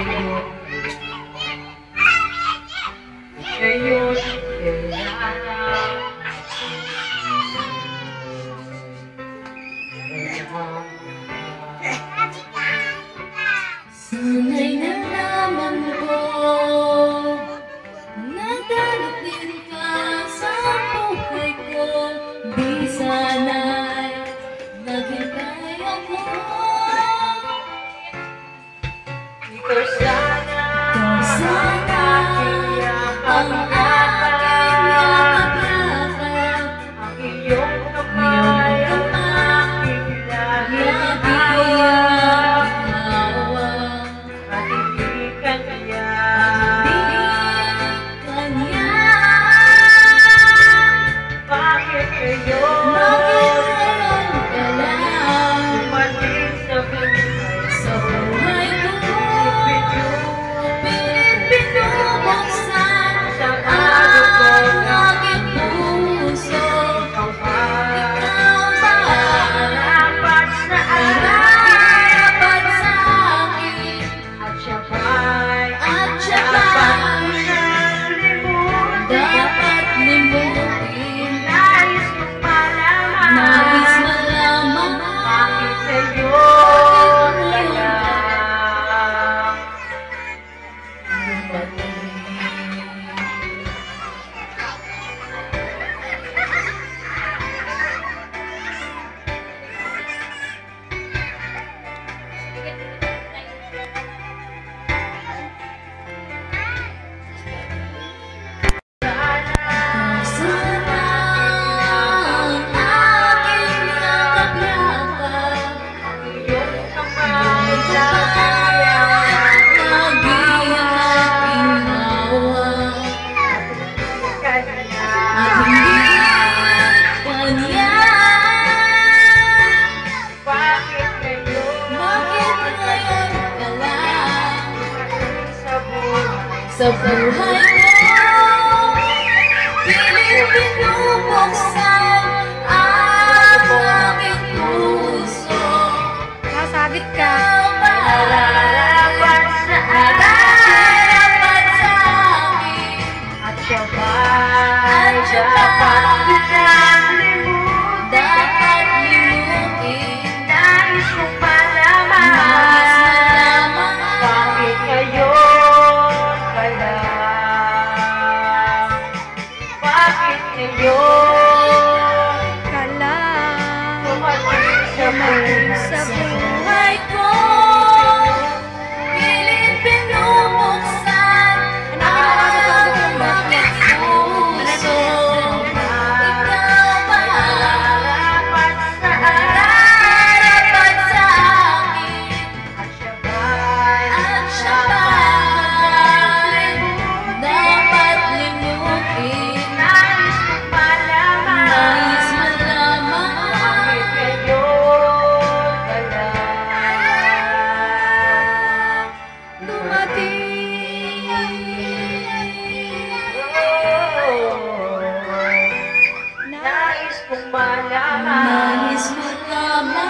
kayo. Ngayon, kailangan sana'y nalaman ko nadalatin ka sa buhay ko. Di sana'y naghintay ako. ikaw sana Ang aking yakap-yakap, ang iyong kamay ang aking hawak. at hindi kanya. Bakit ngayon dumating sa buhay Sa buhay ko, pilit binubuksan ang aking puso. ikaw ba Ikaw ba dapat sa dapat sa akin? at siya ba'y At siya dapat ba'y nalimutin? dapat limutin? Nais kong malaman Nais malaman bakit sa'yo kaya sana ang aking yakap-yakap, iyong kamay na nag-iaking hawak. kanya. At hindi kanya. Bakit ngayon Bakit ngayon ka lang sa buhay sa buhay ko? Pilit binubuksan ang aking puso. Nasabit ka. Ikaw ba nararapat sa dapat sa akin? at siya ba'y At siya dapat ba'y pinalimutin? dapat limutin? Nais kong Nais malaman malaman bakit ngayon ka lang? Bakit ngayon Kala. dumating sa sa buhay? buhay ko? Pilit binubuksan ang aking puso. Ikaw ba Nararapat sa dapat sa akin? at siya ba'y At siya ba'y dapat limutin? nais kong malaman Nais malaman bakit ngayon ka lang? Nais kong malaman Nais malaman